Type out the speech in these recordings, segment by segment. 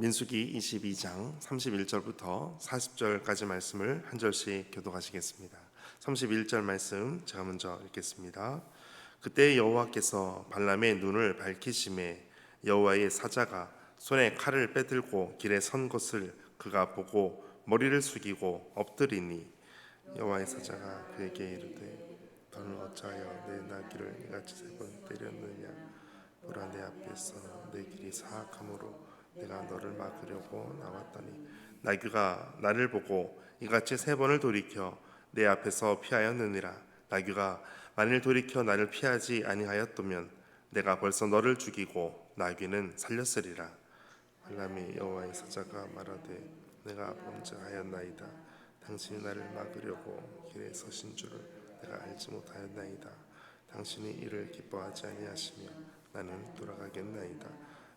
민수기 22장 31절부터 40절까지 말씀을 한 절씩 교독하시겠습니다. 31절 말씀 제가 먼저 읽겠습니다. 그때 여호와께서 발람의 눈을 밝히심에 여호와의 사자가 손에 칼을 빼들고 길에 선 것을 그가 보고 머리를 숙이고 엎드리니 여호와의 사자가 그에게 이르되 너는 어찌하여 내 나귀를 이같이 3번 때렸느냐? 보라, 내 앞에서 내 길이 사악함으로 내가 너를 막으려고 나왔더니 나귀가 나를 보고 이같이 3번을 돌이켜 내 앞에서 피하였느니라. 나귀가 만일 돌이켜 나를 피하지 아니하였다면 내가 벌써 너를 죽이고 나귀는 살렸으리라. 발람이 여호와의 사자가 말하되 내가 범죄하였나이다. 당신이 나를 막으려고 길에 서신 줄을 내가 알지 못하였나이다. 당신이 이를 기뻐하지 아니하시며 나는 돌아가겠나이다.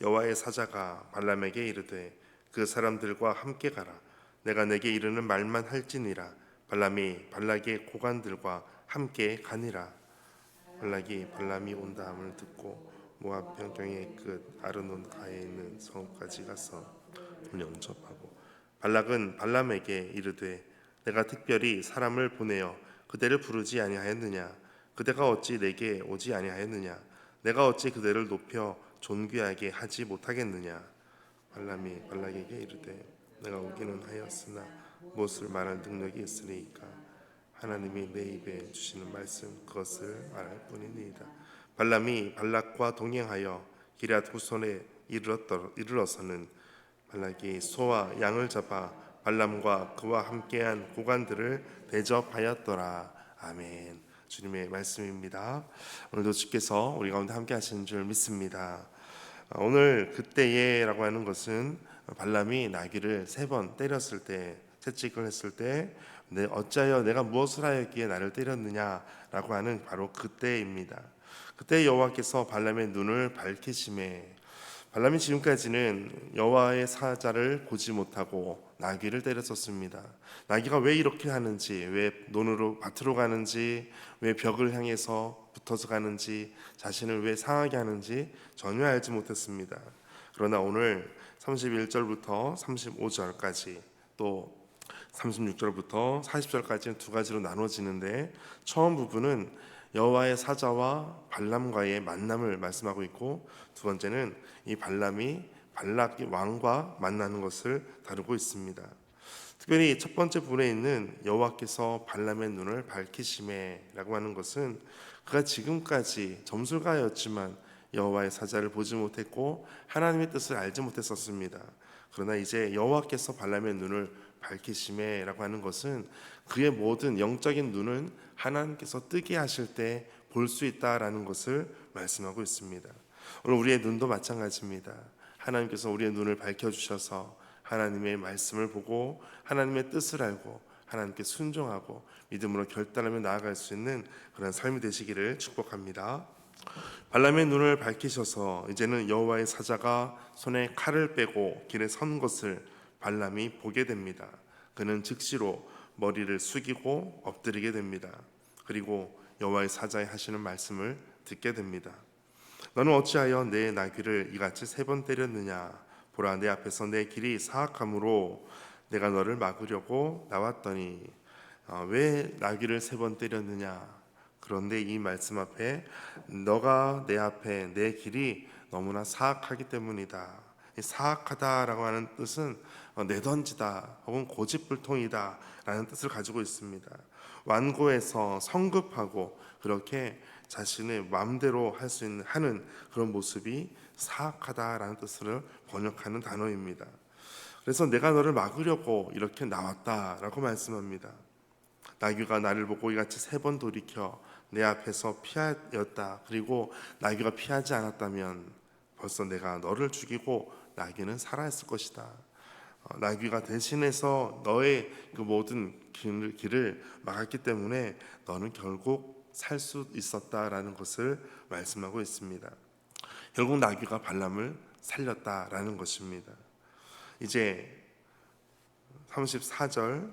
여호와의 사자가 발람에게 이르되 그 사람들과 함께 가라. 내가 내게 이르는 말만 할지니라. 발람이 발락의 고관들과 함께 가니라. 발락이 발람이 온다함을 듣고 모압 변경의 끝 아르논 가에 있는 성읍까지 가서 영접하고 발락은 발람에게 이르되 내가 특별히 사람을 보내어 그대를 부르지 아니하였느냐? 그대가 어찌 내게 오지 아니하였느냐? 내가 어찌 그대를 높여 존귀하게 하지 못하겠느냐? 발람이 발락에게 이르되 내가 오기는 하였으나 무엇을 말할 능력이 있으리이까? 하나님이 내 입에 주시는 말씀 그것을 말할 뿐이니이다. 발람이 발락과 동행하여 기럇 후손에 이르러서는 발락이 소와 양을 잡아 발람과 그와 함께한 고관들을 대접하였더라. 아멘. 주님의 말씀입니다. 오늘도 주께서 우리 가운데 함께 하시는 줄 믿습니다. 오늘 그때에라고 하는 것은 발람이 나귀를 3번 때렸을 때, 채찍을 했을 때 어찌하여 내가 무엇을 하였기에 나를 때렸느냐라고 하는 바로 그때입니다. 그때 여호와께서 발람의 눈을 밝히심에 발람이 지금까지는 여호와의 사자를 보지 못하고 나귀를 때렸었습니다. 나귀가 왜 이렇게 하는지, 왜 논으로 밭으로 가는지, 왜 벽을 향해서 붙어서 가는지, 자신을 왜 상하게 하는지 전혀 알지 못했습니다. 그러나 오늘 31절부터 35절까지 또 36절부터 40절까지는 두 가지로 나눠지는데, 처음 부분은 여호와의 사자와 발람과의 만남을 말씀하고 있고, 두 번째는 이 발람이 발락 왕과 만나는 것을 다루고 있습니다. 특별히 첫 번째 부분에 있는 여호와께서 발람의 눈을 밝히심에라고 하는 것은 그가 지금까지 점술가였지만 여호와의 사자를 보지 못했고 하나님의 뜻을 알지 못했었습니다. 그러나 이제 여호와께서 발람의 눈을 밝히심에라고 하는 것은 그의 모든 영적인 눈은 하나님께서 뜨게 하실 때 볼 수 있다라는 것을 말씀하고 있습니다. 오늘 우리의 눈도 마찬가지입니다. 하나님께서 우리의 눈을 밝혀주셔서 하나님의 말씀을 보고 하나님의 뜻을 알고 하나님께 순종하고 믿음으로 결단하며 나아갈 수 있는 그런 삶이 되시기를 축복합니다. 발람의 눈을 밝히셔서 이제는 여호와의 사자가 손에 칼을 빼고 길에 선 것을 발람이 보게 됩니다. 그는 즉시로 머리를 숙이고 엎드리게 됩니다. 그리고 여호와의 사자의 하시는 말씀을 듣게 됩니다. 너는 어찌하여 내 나귀를 이같이 3번 때렸느냐? 보라, 내 앞에서 내 길이 사악함으로 내가 너를 막으려고 나왔더니. 왜 나귀를 3번 때렸느냐? 그런데 이 말씀 앞에 너가 내 앞에 내 길이 너무나 사악하기 때문이다. 이 사악하다라고 하는 뜻은 내던지다 혹은 고집불통이다 라는 뜻을 가지고 있습니다. 완고해서 성급하고 그렇게 자신의 마음대로 할 수 있는 하는 그런 모습이 사악하다라는 뜻을 번역하는 단어입니다. 그래서 내가 너를 막으려고 이렇게 나왔다라고 말씀합니다. 나귀가 나를 보고 이같이 3번 돌이켜 내 앞에서 피하였다. 그리고 나귀가 피하지 않았다면 벌써 내가 너를 죽이고 나귀는 살아있을 것이다. 나귀가 대신해서 너의 그 모든 길을 막았기 때문에 너는 결국 살 수 있었다라는 것을 말씀하고 있습니다. 결국 나귀가 발람을 살렸다라는 것입니다. 이제 34절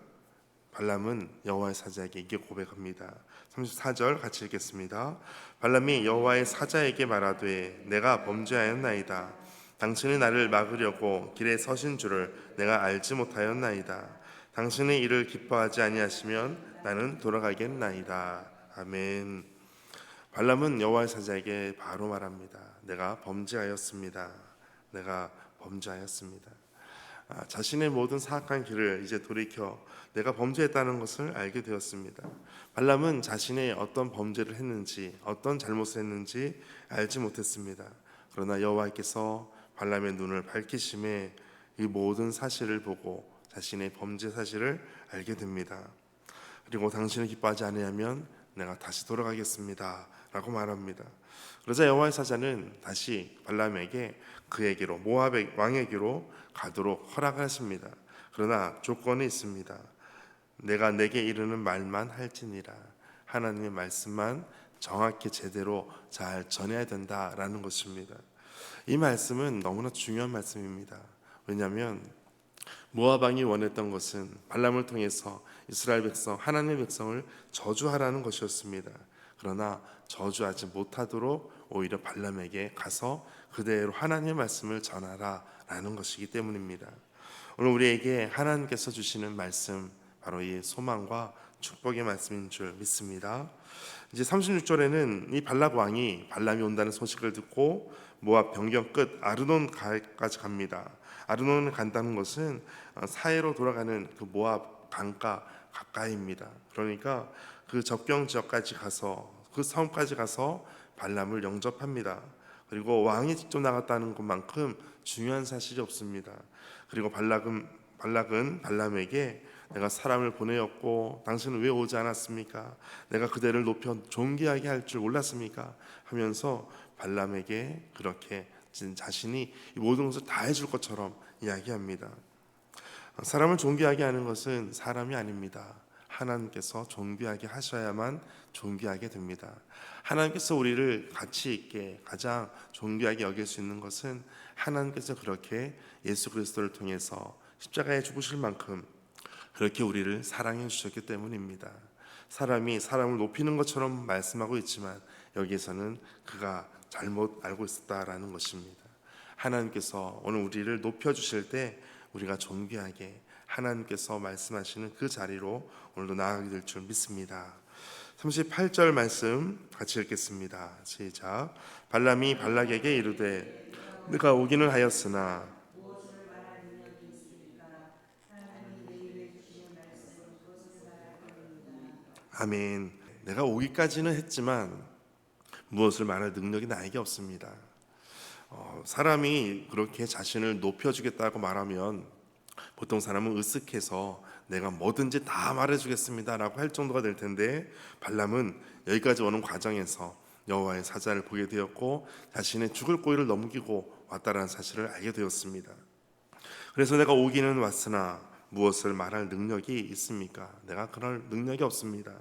발람은 여호와의 사자에게 이게 고백합니다. 34절 같이 읽겠습니다. 발람이 여호와의 사자에게 말하되 내가 범죄하였나이다. 당신이 나를 막으려고 길에 서신 줄을 내가 알지 못하였나이다. 당신의 일을 기뻐하지 아니하시면 나는 돌아가겠나이다. 아멘. 발람은 여호와의 사자에게 바로 말합니다. 내가 범죄하였습니다. 내가 범죄하였습니다. 자신의 모든 사악한 길을 이제 돌이켜 내가 범죄했다는 것을 알게 되었습니다. 발람은 자신의 어떤 범죄를 했는지, 어떤 잘못을 했는지 알지 못했습니다. 그러나 여호와께서 발람의 눈을 밝히심에 이 모든 사실을 보고 자신의 범죄 사실을 알게 됩니다. 그리고 당신을 기뻐하지 않으면 내가 다시 돌아가겠습니다 라고 말합니다. 그러자 여호와의 사자는 다시 발람에게 그에게로, 모압의 왕에게로 가도록 허락하십니다. 그러나 조건이 있습니다. 내가 내게 이르는 말만 할지니라. 하나님의 말씀만 정확히 제대로 잘 전해야 된다라는 것입니다. 이 말씀은 너무나 중요한 말씀입니다. 왜냐하면 모압 왕이 원했던 것은 발람을 통해서 이스라엘 백성, 하나님의 백성을 저주하라는 것이었습니다. 그러나 저주하지 못하도록 오히려 발람에게 가서 그대로 하나님의 말씀을 전하라라는 것이기 때문입니다. 오늘 우리에게 하나님께서 주시는 말씀, 바로 이 소망과 축복의 말씀인 줄 믿습니다. 이제 36절에는 이 발락 왕이 발람이 온다는 소식을 듣고 모압 변경 끝 아르논까지 갑니다. 아르논을 간다는 것은 사해로 돌아가는 그 모압 강가 가까이입니다. 그러니까 그 접경 지역까지 가서, 그 섬까지 가서 발람을 영접합니다. 그리고 왕이 직접 나갔다는 것만큼 중요한 사실이 없습니다. 그리고 발락은 발람에게 내가 사람을 보내었고 당신은 왜 오지 않았습니까? 내가 그대를 높여 존귀하게 할 줄 몰랐습니까? 하면서 발람에게 그렇게 자신이 이 모든 것을 다 해줄 것처럼 이야기합니다. 사람을 존귀하게 하는 것은 사람이 아닙니다. 하나님께서 존귀하게 하셔야만 존귀하게 됩니다. 하나님께서 우리를 가치 있게 가장 존귀하게 여길 수 있는 것은 하나님께서 그렇게 예수 그리스도를 통해서 십자가에 죽으실 만큼 그렇게 우리를 사랑해 주셨기 때문입니다. 사람이 사람을 높이는 것처럼 말씀하고 있지만 여기에서는 그가 잘못 알고 있었다라는 것입니다. 하나님께서 오늘 우리를 높여주실 때 우리가 존귀하게 하나님께서 말씀하시는 그 자리로 오늘도 나아가게 될 줄 믿습니다. 38절 말씀 같이 읽겠습니다. 시작. 발람이 발락에게 이르되 내가 오기는 하였으나 아멘. 내가 오기까지는 했지만 무엇을 말할 능력이 나에게 없습니다. 사람이 그렇게 자신을 높여주겠다고 말하면 보통 사람은 으쓱해서 내가 뭐든지 다 말해주겠습니다라고 할 정도가 될 텐데 발람은 여기까지 오는 과정에서 여호와의 사자를 보게 되었고 자신의 죽을 고비를 넘기고 왔다라는 사실을 알게 되었습니다. 그래서 내가 오기는 왔으나 무엇을 말할 능력이 있습니까? 내가 그럴 능력이 없습니다.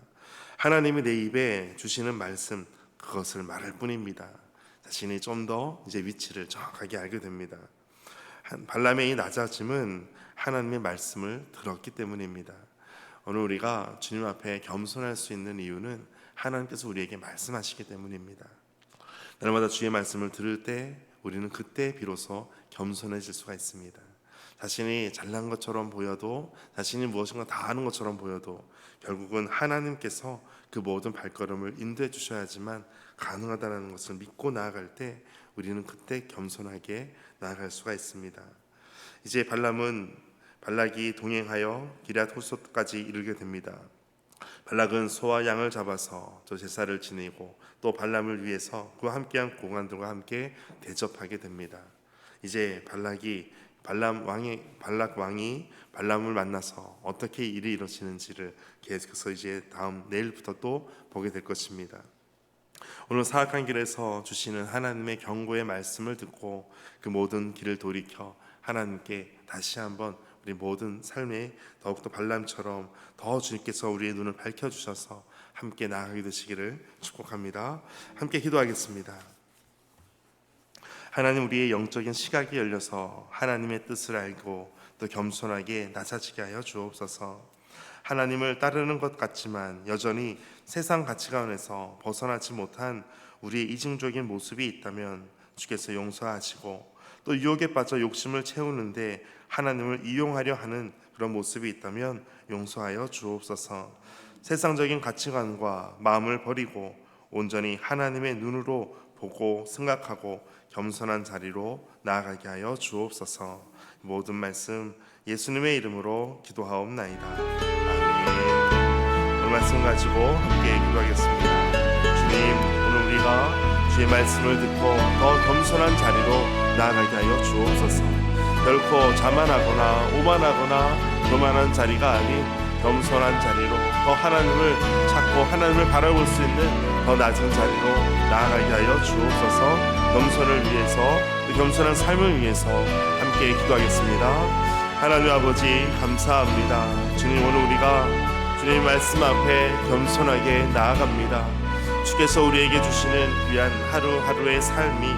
하나님이 내 입에 주시는 말씀, 그것을 말할 뿐입니다. 자신이 좀 더 이제 위치를 정확하게 알게 됩니다. 발람의 이 낮아짐은 하나님의 말씀을 들었기 때문입니다. 오늘 우리가 주님 앞에 겸손할 수 있는 이유는 하나님께서 우리에게 말씀하시기 때문입니다. 날마다 주의 말씀을 들을 때 우리는 그때 비로소 겸손해질 수가 있습니다. 자신이 잘난 것처럼 보여도, 자신이 무엇인가 다 아는 것처럼 보여도 결국은 하나님께서 그 모든 발걸음을 인도해 주셔야지만 가능하다는 것을 믿고 나아갈 때 우리는 그때 겸손하게 나아갈 수가 있습니다. 이제 발락이 동행하여 기럇 호솔까지 이르게 됩니다. 발락은 소와 양을 잡아서 저 제사를 지내고 또 발람을 위해서 그와 함께한 고관들과 함께 대접하게 됩니다. 이제 발락 왕이 발람을 만나서 어떻게 일이 이루어지는지를 계속해서 이제 다음 내일부터 또 보게 될 것입니다. 오늘 사악한 길에서 주시는 하나님의 경고의 말씀을 듣고 그 모든 길을 돌이켜 하나님께 다시 한번 우리 모든 삶에 더욱더 발람처럼 더 주님께서 우리의 눈을 밝혀주셔서 함께 나아가게 되시기를 축복합니다. 함께 기도하겠습니다. 하나님, 우리의 영적인 시각이 열려서 하나님의 뜻을 알고 또 겸손하게 낮아지게 하여 주옵소서. 하나님을 따르는 것 같지만 여전히 세상 가치관에서 벗어나지 못한 우리의 이중적인 모습이 있다면 주께서 용서하시고 또 유혹에 빠져 욕심을 채우는데 하나님을 이용하려 하는 그런 모습이 있다면 용서하여 주옵소서. 세상적인 가치관과 마음을 버리고 온전히 하나님의 눈으로 보고 생각하고 겸손한 자리로 나아가게 하여 주옵소서. 모든 말씀 예수님의 이름으로 기도하옵나이다. 아멘. 오늘 말씀 가지고 함께 기도하겠습니다. 주님, 오늘 우리가 주의 말씀을 듣고 더 겸손한 자리로 나아가게 하여 주옵소서. 결코 자만하거나 오만하거나 교만한 자리가 아닌 겸손한 자리로 더 하나님을 찾고 하나님을 바라볼 수 있는 더 낮은 자리로 나아가게 하여 주옵소서. 겸손을 위해서, 그 겸손한 삶을 위해서 함께 기도하겠습니다. 하나님 아버지 감사합니다. 주님, 오늘 우리가 주님 말씀 앞에 겸손하게 나아갑니다. 주께서 우리에게 주시는 귀한 하루하루의 삶이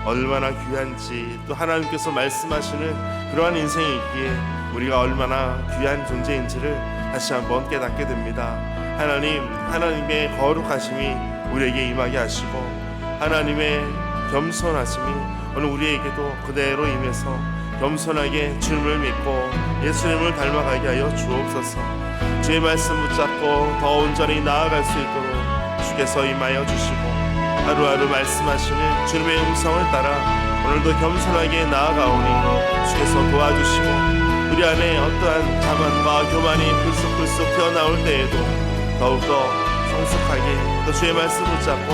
얼마나 귀한지, 또 하나님께서 말씀하시는 그러한 인생이기에 우리가 얼마나 귀한 존재인지를 다시 한번 깨닫게 됩니다. 하나님의 거룩하심이 우리에게 임하게 하시고 하나님의 겸손하심이 오늘 우리에게도 그대로 임해서 겸손하게 주님을 믿고 예수님을 닮아가게 하여 주옵소서. 주의 말씀 붙잡고 더 온전히 나아갈 수 있도록 주께서 임하여 주시고 하루하루 말씀하시는 주님의 음성을 따라 오늘도 겸손하게 나아가오니 주께서 도와주시고 우리 안에 어떠한 자만과 교만이 불쑥불쑥 튀어나올 때에도 더욱더 성숙하게 또 주의 말씀 붙잡고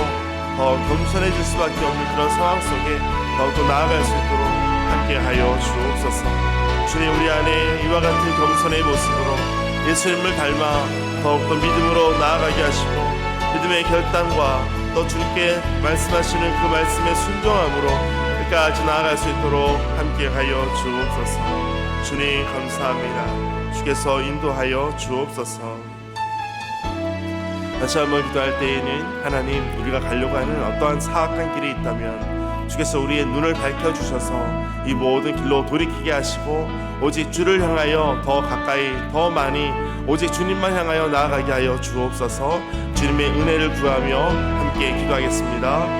더 겸손해질 수밖에 없는 그런 상황 속에 더욱더 나아갈 수 있도록 함께하여 주옵소서. 주님, 우리 안에 이와 같은 겸손의 모습으로 예수님을 닮아 더욱더 믿음으로 나아가게 하시고 믿음의 결단과 또 주님께 말씀하시는 그 말씀의 순종함으로 끝까지 나아갈 수 있도록 함께하여 주옵소서. 주님 감사합니다. 주께서 인도하여 주옵소서. 다시 한번 기도할 때에는 하나님, 우리가 가려고 하는 어떠한 사악한 길이 있다면 주께서 우리의 눈을 밝혀주셔서 이 모든 길로 돌이키게 하시고 오직 주를 향하여 더 가까이 더 많이 오직 주님만 향하여 나아가게 하여 주옵소서. 주님의 은혜를 구하며 함께 기도하겠습니다.